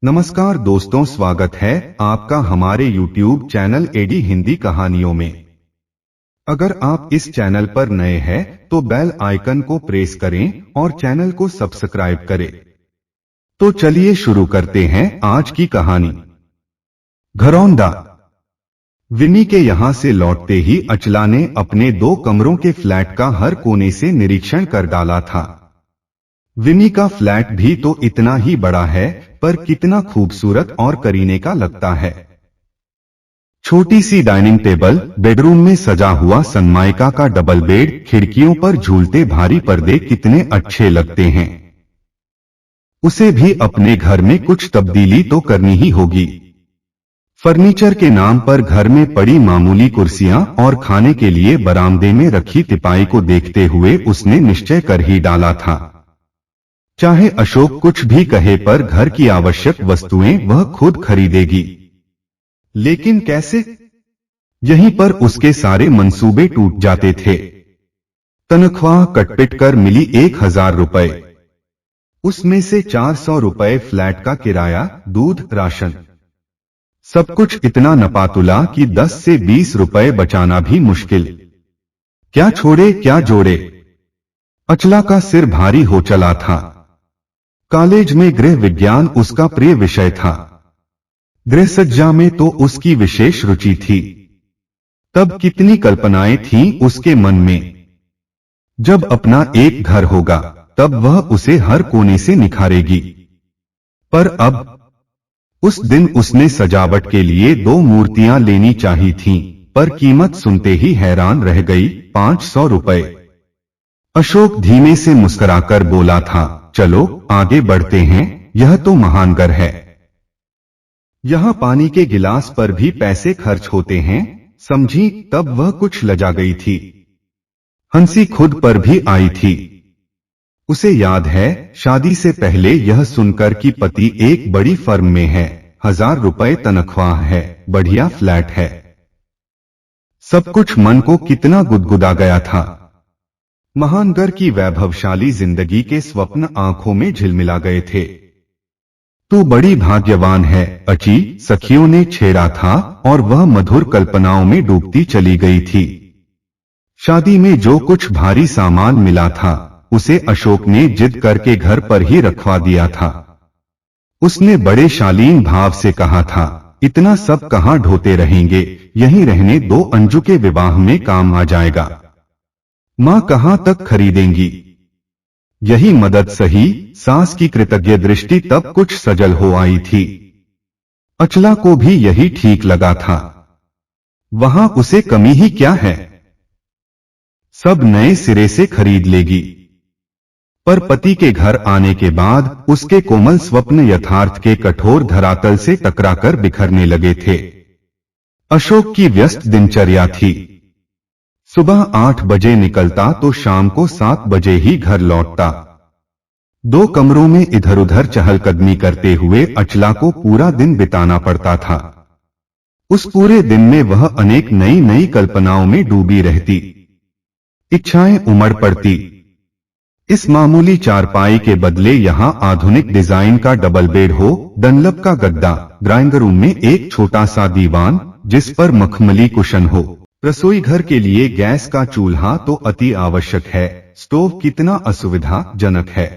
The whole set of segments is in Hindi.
नमस्कार दोस्तों, स्वागत है आपका हमारे YouTube चैनल एडी हिंदी कहानियों में। अगर आप इस चैनल पर नए हैं तो बेल आइकन को प्रेस करें और चैनल को सब्सक्राइब करें। तो चलिए शुरू करते हैं आज की कहानी। घरौंदा। विनी के यहां से लौटते ही अचला ने अपने 2 कमरों के फ्लैट का हर कोने से निरीक्षण कर डाला था। विनी का फ्लैट भी तो इतना ही बड़ा है, पर कितना खूबसूरत और करीने का लगता है। छोटी सी डाइनिंग टेबल, बेडरूम में सजा हुआ सनमाइका का डबल बेड, खिड़कियों पर झूलते भारी पर्दे कितने अच्छे लगते हैं। उसे भी अपने घर में कुछ तब्दीली तो करनी ही होगी। फर्नीचर के नाम पर घर में पड़ी मामूली कुर्सियां और खाने के लिए बरामदे में रखी तिपाई को देखते हुए उसने निश्चय कर ही डाला था। चाहे अशोक कुछ भी कहे, पर घर की आवश्यक वस्तुएं वह खुद खरीदेगी। लेकिन कैसे? यहीं पर उसके सारे मंसूबे टूट जाते थे। तनख्वाह कटपिट कर मिली 1000 रुपए। उसमें से 400 रुपए फ्लैट का किराया, दूध, राशन, सब कुछ इतना नपातुला कि 10 से 20 रुपए बचाना भी मुश्किल। क्या छोड़े क्या जोड़े। अचला का सिर भारी हो चला था। कॉलेज में गृह विज्ञान उसका प्रिय विषय था। गृहसज्जा में तो उसकी विशेष रुचि थी। तब कितनी कल्पनाएं थीं उसके मन में। जब अपना एक घर होगा तब वह उसे हर कोने से निखारेगी। पर अब उस दिन उसने सजावट के लिए 2 मूर्तियां लेनी चाहिए थीं, पर कीमत सुनते ही हैरान रह गई। 500 रुपए। अशोक धीमे से मुस्कुराकर बोला था, चलो आगे बढ़ते हैं, यह तो महानगर है। यहां पानी के गिलास पर भी पैसे खर्च होते हैं, समझी। तब वह कुछ लजा गई थी। हंसी खुद पर भी आई थी। उसे याद है शादी से पहले यह सुनकर कि पति एक बड़ी फर्म में है, 1000 रुपए तनख्वाह है, बढ़िया फ्लैट है, सब कुछ मन को कितना गुदगुदा गया था। महानगर की वैभवशाली जिंदगी के स्वप्न आंखों में झिलमिला गए थे। तू बड़ी भाग्यवान है, अची, सखियों ने छेड़ा था और वह मधुर कल्पनाओं में डूबती चली गई थी। शादी में जो कुछ भारी सामान मिला था उसे अशोक ने जिद करके घर पर ही रखवा दिया था। उसने बड़े शालीन भाव से कहा था, इतना सब कहां ढोते रहेंगे, यहीं रहने दो, अंजू के विवाह में काम आ जाएगा। मां कहां तक खरीदेंगी, यही मदद सही। सास की कृतज्ञ दृष्टि तब कुछ सजल हो आई थी। अचला को भी यही ठीक लगा था। वहां उसे कमी ही क्या है, सब नए सिरे से खरीद लेगी। पर पति के घर आने के बाद उसके कोमल स्वप्न यथार्थ के कठोर धरातल से टकराकर बिखरने लगे थे। अशोक की व्यस्त दिनचर्या थी। सुबह 8 बजे निकलता तो शाम को 7 बजे ही घर लौटता। 2 कमरों में इधर उधर चहलकदमी करते हुए अचला को पूरा दिन बिताना पड़ता था। उस पूरे दिन में वह अनेक नई नई कल्पनाओं में डूबी रहती। इच्छाएं उमड़ पड़ती। इस मामूली चारपाई के बदले यहां आधुनिक डिजाइन का डबल बेड हो, डनलप का गद्दा, ड्राइंग रूम में एक छोटा सा दीवान जिस पर मखमली कुशन हो। रसोई घर के लिए गैस का चूल्हा तो अति आवश्यक है, स्टोव कितना असुविधाजनक है।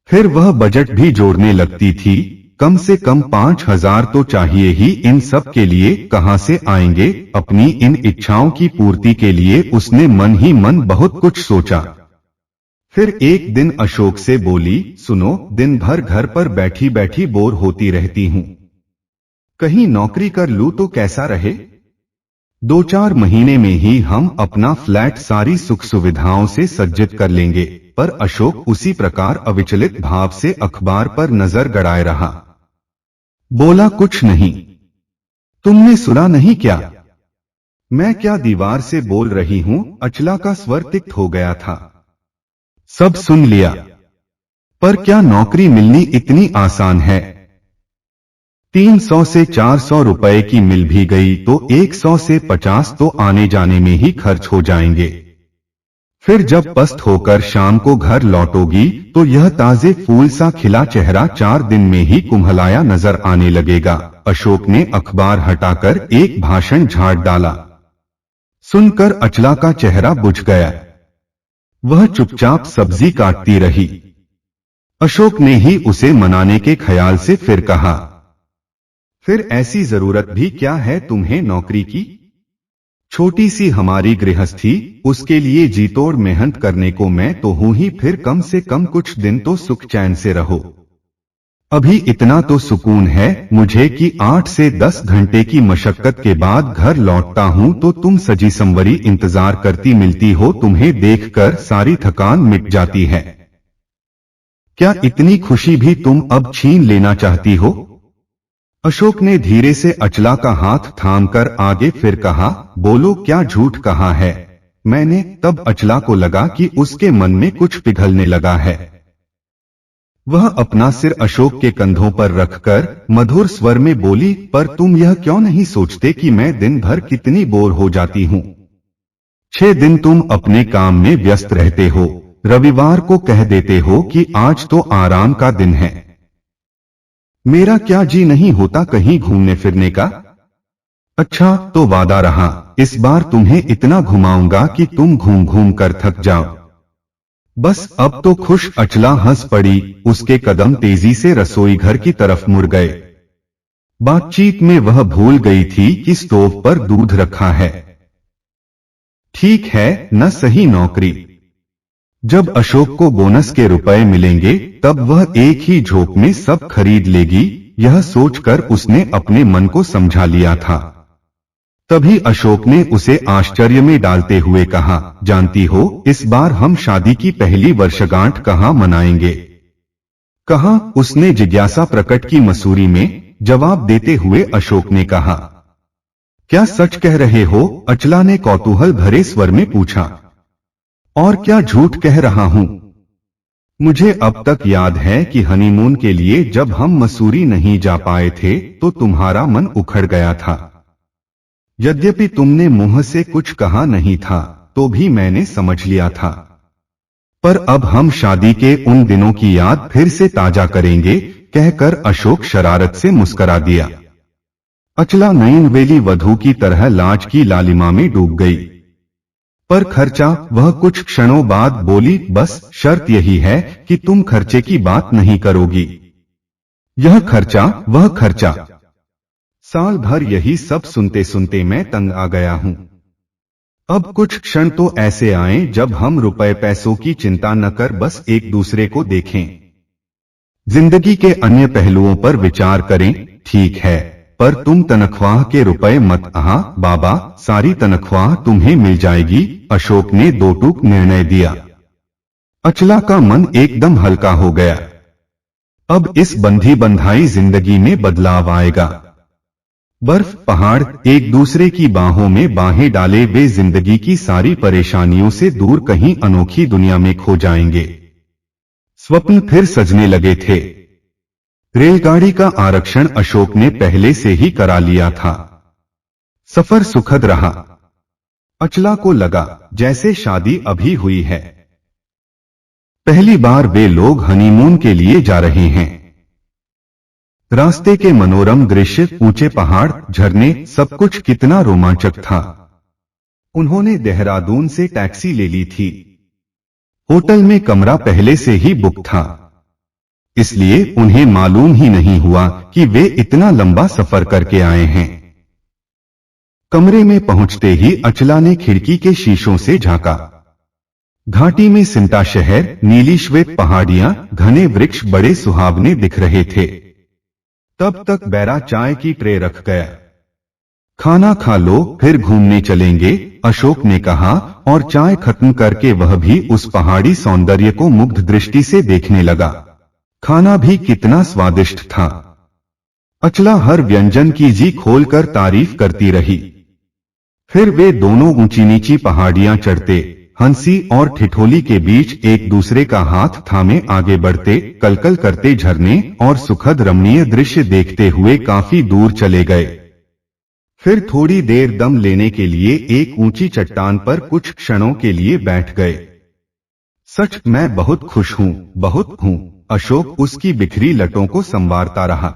फिर वह बजट भी जोड़ने लगती थी, कम से कम 5000 तो चाहिए ही। इन सब के लिए कहां से आएंगे? अपनी इन इच्छाओं की पूर्ति के लिए उसने मन ही मन बहुत कुछ सोचा। फिर एक दिन अशोक से बोली, सुनो, दिन भर घर पर बैठी बैठी बोर होती रहती हूं, कहीं नौकरी कर लूं तो कैसा रहे। 2-4 महीने में ही हम अपना फ्लैट सारी सुख सुविधाओं से सज्जित कर लेंगे। पर अशोक उसी प्रकार अविचलित भाव से अखबार पर नजर गड़ाए रहा। बोला, कुछ नहीं, तुमने सुना नहीं क्या? मैं क्या दीवार से बोल रही हूं? अचला का स्वर तिक्त हो गया था। सब सुन लिया। पर क्या नौकरी मिलनी इतनी आसान है? 300 से 400 रुपए की मिल भी गई तो 100 से 50 तो आने जाने में ही खर्च हो जाएंगे। फिर जब पस्त होकर शाम को घर लौटोगी तो यह ताजे फूल सा खिला चेहरा 4 दिन में ही कुम्हलाया नजर आने लगेगा। अशोक ने अखबार हटाकर एक भाषण झाड़ डाला। सुनकर अचला का चेहरा बुझ गया। वह चुपचाप सब्जी काटती रही। अशोक ने ही उसे मनाने के ख्याल से फिर कहा, फिर ऐसी जरूरत भी क्या है तुम्हें नौकरी की? छोटी सी हमारी गृहस्थी, उसके लिए जी तोड़ मेहनत करने को मैं तो हूं ही, फिर कम से कम कुछ दिन तो सुख चैन से रहो। अभी इतना तो सुकून है मुझे कि 8 से 10 घंटे की मशक्कत के बाद घर लौटता हूं तो तुम सजी संवरी इंतजार करती मिलती हो। तुम्हें देखकर सारी थकान मिट जाती है। क्या इतनी खुशी भी तुम अब छीन लेना चाहती हो? अशोक ने धीरे से अचला का हाथ थामकर आगे फिर कहा, बोलो क्या झूठ कहा है मैंने? तब अचला को लगा कि उसके मन में कुछ पिघलने लगा है। वह अपना सिर अशोक के कंधों पर रखकर मधुर स्वर में बोली, पर तुम यह क्यों नहीं सोचते कि मैं दिन भर कितनी बोर हो जाती हूँ? 6 दिन तुम अपने काम में व्यस्त रहते हो, रविवार को कह देते हो कि आज तो आराम का दिन है। मेरा क्या जी नहीं होता कहीं घूमने फिरने का? अच्छा तो वादा रहा, इस बार तुम्हें इतना घुमाऊंगा कि तुम घूम घूम कर थक जाओ। बस अब तो खुश। अचला हंस पड़ी। उसके कदम तेजी से रसोई घर की तरफ मुड़ गए। बातचीत में वह भूल गई थी कि स्टोव पर दूध रखा है। ठीक है न, सही नौकरी। जब अशोक को बोनस के रुपए मिलेंगे तब वह एक ही झोंक में सब खरीद लेगी, यह सोचकर उसने अपने मन को समझा लिया था। तभी अशोक ने उसे आश्चर्य में डालते हुए कहा, जानती हो इस बार हम शादी की पहली वर्षगांठ कहाँ मनाएंगे? कहाँ? उसने जिज्ञासा प्रकट की। मसूरी में, जवाब देते हुए अशोक ने कहा। क्या सच कह रहे हो? अचला ने कौतूहल भरे स्वर में पूछा। और क्या झूठ कह रहा हूं? मुझे अब तक याद है कि हनीमून के लिए जब हम मसूरी नहीं जा पाए थे तो तुम्हारा मन उखड़ गया था। यद्यपि तुमने मुंह से कुछ कहा नहीं था तो भी मैंने समझ लिया था। पर अब हम शादी के उन दिनों की याद फिर से ताजा करेंगे, कहकर अशोक शरारत से मुस्करा दिया। अचला नयनवेली वधू की तरह लाज की लालिमा में डूब गई। पर खर्चा? वह कुछ क्षणों बाद बोली, बस शर्त यही है कि तुम खर्चे की बात नहीं करोगी। यह खर्चा, वह खर्चा। साल भर यही सब सुनते सुनते मैं तंग आ गया हूं। अब कुछ क्षण तो ऐसे आए जब हम रुपए पैसों की चिंता न कर बस एक दूसरे को देखें, जिंदगी के अन्य पहलुओं पर विचार करें। ठीक है, पर तुम तनख्वाह के रुपए मत। हाँ बाबा, सारी तनख्वाह तुम्हें मिल जाएगी, अशोक ने दो टूक निर्णय दिया। अचला का मन एकदम हल्का हो गया। अब इस बंधी बंधाई जिंदगी में बदलाव आएगा। बर्फ पहाड़ एक दूसरे की बाहों में बाहें डाले वे जिंदगी की सारी परेशानियों से दूर कहीं अनोखी दुनिया में खो जाएंगे। स्वप्न फिर सजने लगे थे। रेलगाड़ी का आरक्षण अशोक ने पहले से ही करा लिया था। सफर सुखद रहा। अचला को लगा जैसे शादी अभी हुई है। पहली बार वे लोग हनीमून के लिए जा रहे हैं। रास्ते के मनोरम दृश्य, ऊंचे पहाड़, झरने, सब कुछ कितना रोमांचक था। उन्होंने देहरादून से टैक्सी ले ली थी। होटल में कमरा पहले से ही बुक था, इसलिए उन्हें मालूम ही नहीं हुआ कि वे इतना लंबा सफर करके आए हैं। कमरे में पहुंचते ही अचला ने खिड़की के शीशों से झांका। घाटी में सिमटा शहर, नीली श्वेत पहाड़ियां, घने वृक्ष बड़े सुहावने दिख रहे थे। तब तक बैरा चाय की ट्रे रख गया। खाना खा लो फिर घूमने चलेंगे, अशोक ने कहा और चाय खत्म करके वह भी उस पहाड़ी सौंदर्य को मुग्ध दृष्टि से देखने लगा। खाना भी कितना स्वादिष्ट था। अचला हर व्यंजन की जी खोलकर तारीफ करती रही। फिर वे दोनों ऊंची नीची पहाड़ियां चढ़ते, हंसी और ठिठोली के बीच एक दूसरे का हाथ थामे आगे बढ़ते, कलकल करते झरने और सुखद रमणीय दृश्य देखते हुए काफी दूर चले गए। फिर थोड़ी देर दम लेने के लिए एक ऊंची चट्टान पर कुछ क्षणों के लिए बैठ गए। सच मैं बहुत खुश हूँ, बहुत हूँ। अशोक उसकी बिखरी लटों को संवारता रहा।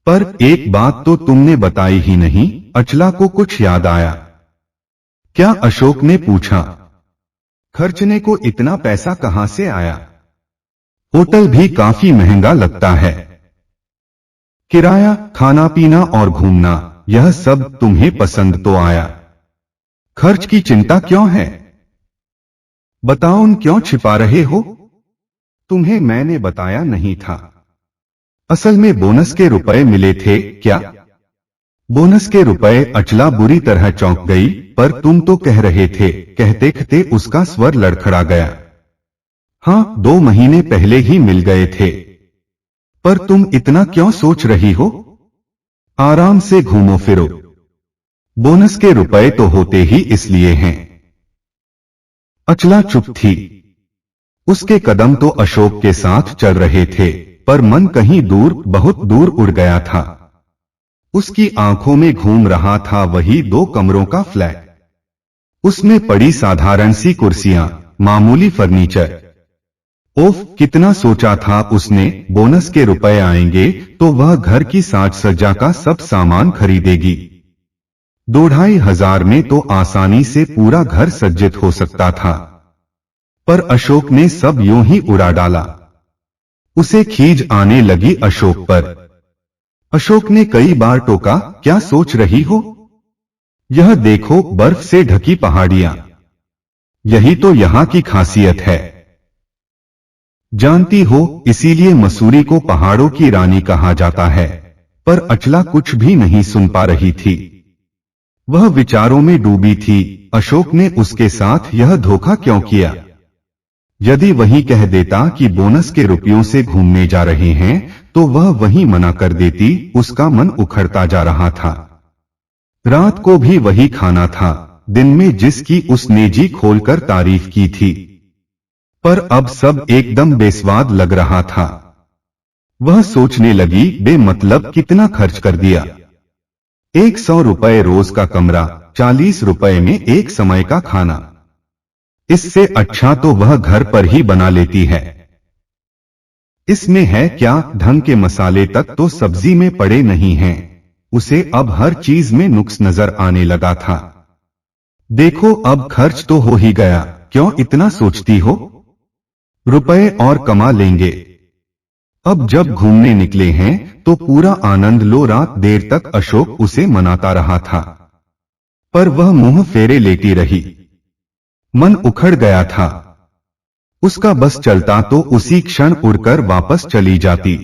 पर एक बात तो तुमने बताई ही नहीं। अचला को कुछ याद आया। क्या? अशोक ने पूछा। खर्चने को इतना पैसा कहाँ से आया? होटल भी काफी महंगा लगता है। किराया, खाना पीना और घूमना, यह सब तुम्हें पसंद तो आया। खर्च की चिंता क्यों है? बताओ, क्यों छिपा रहे हो? तुम्हें मैंने बताया नहीं था। असल में बोनस के रुपए मिले थे। क्या? बोनस के रुपए? अचला बुरी तरह चौंक गई। पर तुम तो कह रहे थे। कहते कहते उसका स्वर लड़खड़ा गया। हाँ, 2 महीने पहले ही मिल गए थे। पर तुम इतना क्यों सोच रही हो? आराम से घूमो फिरो। बोनस के रुपए तो होते ही इसलिए हैं। अचला चुप थी। उसके कदम तो अशोक के साथ चल रहे थे, पर मन कहीं दूर, बहुत दूर उड़ गया था। उसकी आंखों में घूम रहा था वही 2 कमरों का फ्लैट। उसमें पड़ी साधारण सी कुर्सियां, मामूली फर्नीचर। ओफ, कितना सोचा था उसने, बोनस के रुपए आएंगे तो वह घर की साज सज्जा का सब सामान खरीदेगी। 2-2,500 में तो आसानी से पूरा घर सज्जित हो सकता था। पर अशोक ने सब यूं ही उड़ा डाला। उसे खीज आने लगी अशोक पर। अशोक ने कई बार टोका, क्या सोच रही हो? यह देखो, बर्फ से ढकी पहाड़ियां। यही तो यहाँ की खासियत है। जानती हो, इसीलिए मसूरी को पहाड़ों की रानी कहा जाता है। पर अचला कुछ भी नहीं सुन पा रही थी। वह विचारों में डूबी थी। अशोक ने उसके साथ यह धोखा क्यों किया? यदि वही कह देता कि बोनस के रुपयों से घूमने जा रहे हैं, तो वह वहीं मना कर देती। उसका मन उखड़ता जा रहा था। रात को भी वही खाना था, दिन में जिसकी उसने जी खोलकर तारीफ की थी। पर अब सब एकदम बेस्वाद लग रहा था। वह सोचने लगी, बेमतलब कितना खर्च कर दिया। 100 रुपए रोज का कमरा, 40 रुपए में एक समय का खाना। इससे अच्छा तो वह घर पर ही बना लेती है। इसमें है क्या, ढंग के मसाले तक तो सब्जी में पड़े नहीं हैं। उसे अब हर चीज में नुक्स नजर आने लगा था। देखो, अब खर्च तो हो ही गया, क्यों इतना सोचती हो? रुपए और कमा लेंगे। अब जब घूमने निकले हैं तो पूरा आनंद लो। रात देर तक अशोक उसे मनाता रहा था, पर वह मुंह फेरे लेटी रही। मन उखड़ गया था। उसका बस चलता तो उसी क्षण उड़कर वापस चली जाती।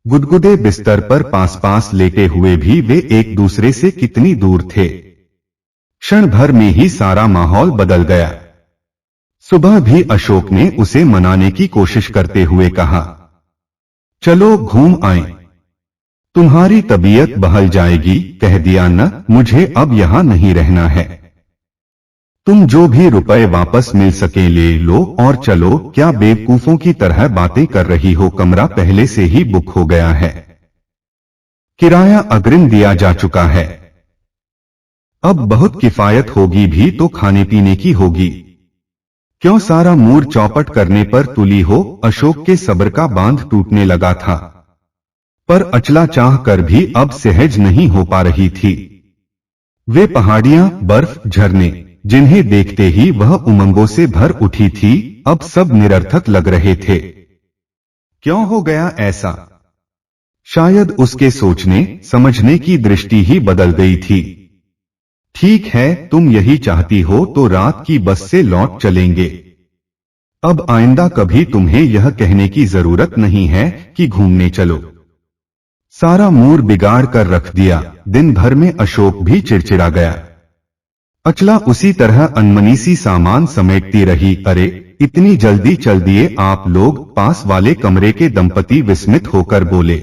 गुदगुदे बिस्तर पर पास पास लेटे हुए भी वे एक दूसरे से कितनी दूर थे। क्षण भर में ही सारा माहौल बदल गया। सुबह भी अशोक ने उसे मनाने की कोशिश करते हुए कहा, चलो घूम आएं। तुम्हारी तबीयत बहल जाएगी। कह दिया, न, मुझे अब यहां नहीं रहना है। तुम जो भी रुपए वापस मिल सके ले लो और चलो। क्या बेवकूफों की तरह बातें कर रही हो? कमरा पहले से ही बुक हो गया है। किराया अग्रिम दिया जा चुका है। अब बहुत किफायत होगी भी तो खाने पीने की होगी। क्यों सारा मूड चौपट करने पर तुली हो? अशोक के सब्र का बांध टूटने लगा था। पर अचला चाह कर भी अब सहज नहीं हो पा रही थी। वे पहाड़ियां, बर्फ, झरने, जिन्हें देखते ही वह उमंगों से भर उठी थी, अब सब निरर्थक लग रहे थे। क्यों हो गया ऐसा? शायद उसके सोचने समझने की दृष्टि ही बदल गई थी। ठीक है, तुम यही चाहती हो तो रात की बस से लौट चलेंगे। अब आइंदा कभी तुम्हें यह कहने की जरूरत नहीं है कि घूमने चलो। सारा मूड बिगाड़ कर रख दिया। दिन भर में अशोक भी चिड़चिड़ा गया। अचला उसी तरह अनमनी सी सामान समेटती रही। अरे, इतनी जल्दी चल दिए आप लोग? पास वाले कमरे के दंपति विस्मित होकर बोले।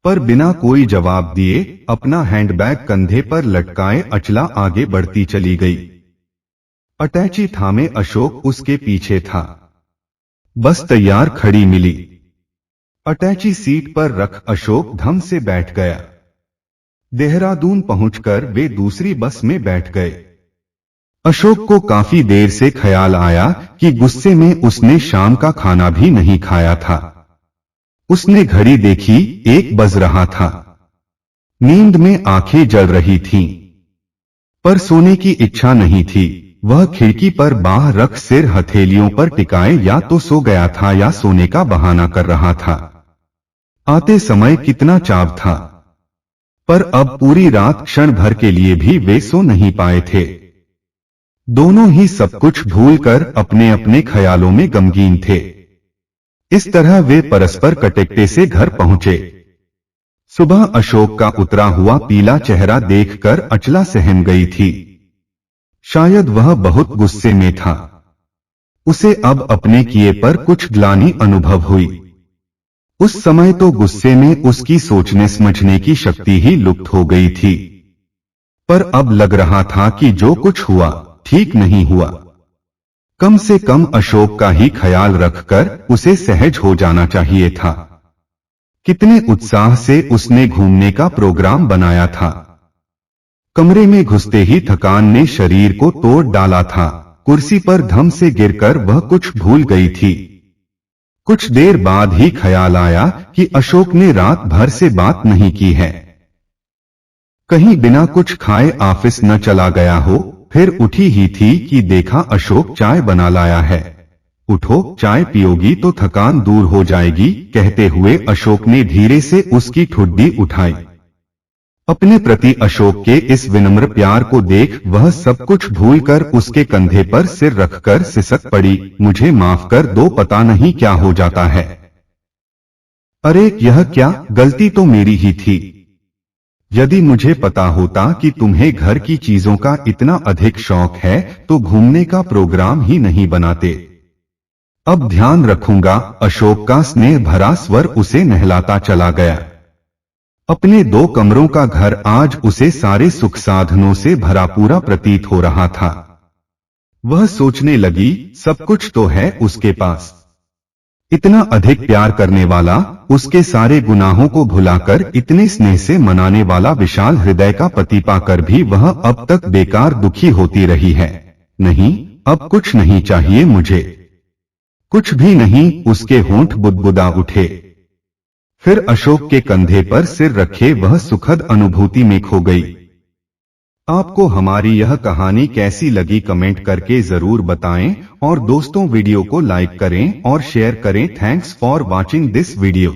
पर बिना कोई जवाब दिए अपना हैंडबैग कंधे पर लटकाए अचला आगे बढ़ती चली गई। अटैची थामे अशोक उसके पीछे था। बस तैयार खड़ी मिली। अटैची सीट पर रख अशोक धम से बैठ गया। देहरादून पहुंचकर वे दूसरी बस में बैठ गए। अशोक को काफी देर से ख्याल आया कि गुस्से में उसने शाम का खाना भी नहीं खाया था। उसने घड़ी देखी, 1 बज रहा था। नींद में आंखें जल रही थीं, पर सोने की इच्छा नहीं थी। वह खिड़की पर बाह रख सिर हथेलियों पर टिकाए या तो सो गया था या सोने का बहाना कर रहा था। आते समय कितना चाव था, पर अब पूरी रात क्षण भर के लिए भी वे सो नहीं पाए थे। दोनों ही सब कुछ भूलकर अपने अपने ख्यालों में गमगीन थे। इस तरह वे परस्पर कटेकटे से घर पहुंचे। सुबह अशोक का उतरा हुआ पीला चेहरा देखकर अचला सहम गई थी। शायद वह बहुत गुस्से में था। उसे अब अपने किए पर कुछ ग्लानि अनुभव हुई। उस समय तो गुस्से में उसकी सोचने समझने की शक्ति ही लुप्त हो गई थी, पर अब लग रहा था कि जो कुछ हुआ ठीक नहीं हुआ। कम से कम अशोक का ही ख्याल रखकर उसे सहज हो जाना चाहिए था। कितने उत्साह से उसने घूमने का प्रोग्राम बनाया था। कमरे में घुसते ही थकान ने शरीर को तोड़ डाला था। कुर्सी पर धम से गिरकर वह कुछ भूल गई थी। कुछ देर बाद ही ख्याल आया कि अशोक ने रात भर से बात नहीं की है। कहीं बिना कुछ खाए ऑफिस न चला गया हो। फिर उठी ही थी कि देखा अशोक चाय बना लाया है। उठो, चाय पियोगी तो थकान दूर हो जाएगी, कहते हुए अशोक ने धीरे से उसकी ठुड्डी उठाई। अपने प्रति अशोक के इस विनम्र प्यार को देख वह सब कुछ भूलकर उसके कंधे पर सिर रखकर सिसक पड़ी। मुझे माफ कर दो, पता नहीं क्या हो जाता है। अरे यह क्या, गलती तो मेरी ही थी। यदि मुझे पता होता कि तुम्हें घर की चीजों का इतना अधिक शौक है तो घूमने का प्रोग्राम ही नहीं बनाते। अब ध्यान रखूंगा। अशोक का स्नेह भरा स्वर उसे नहलाता चला गया। अपने 2 कमरों का घर आज उसे सारे सुख साधनों से भरा पूरा प्रतीत हो रहा था। वह सोचने लगी, सब कुछ तो है उसके पास। इतना अधिक प्यार करने वाला, उसके सारे गुनाहों को भुलाकर इतने स्नेह से मनाने वाला विशाल हृदय का पति पाकर भी वह अब तक बेकार दुखी होती रही है। नहीं, अब कुछ नहीं चाहिए मुझे, कुछ भी नहीं। उसके होंठ बुदबुदा उठे। फिर अशोक के कंधे पर सिर रखे वह सुखद अनुभूति में खो गई। आपको हमारी यह कहानी कैसी लगी कमेंट करके जरूर बताएं और दोस्तों वीडियो को लाइक करें और शेयर करें। Thanks for watching this video.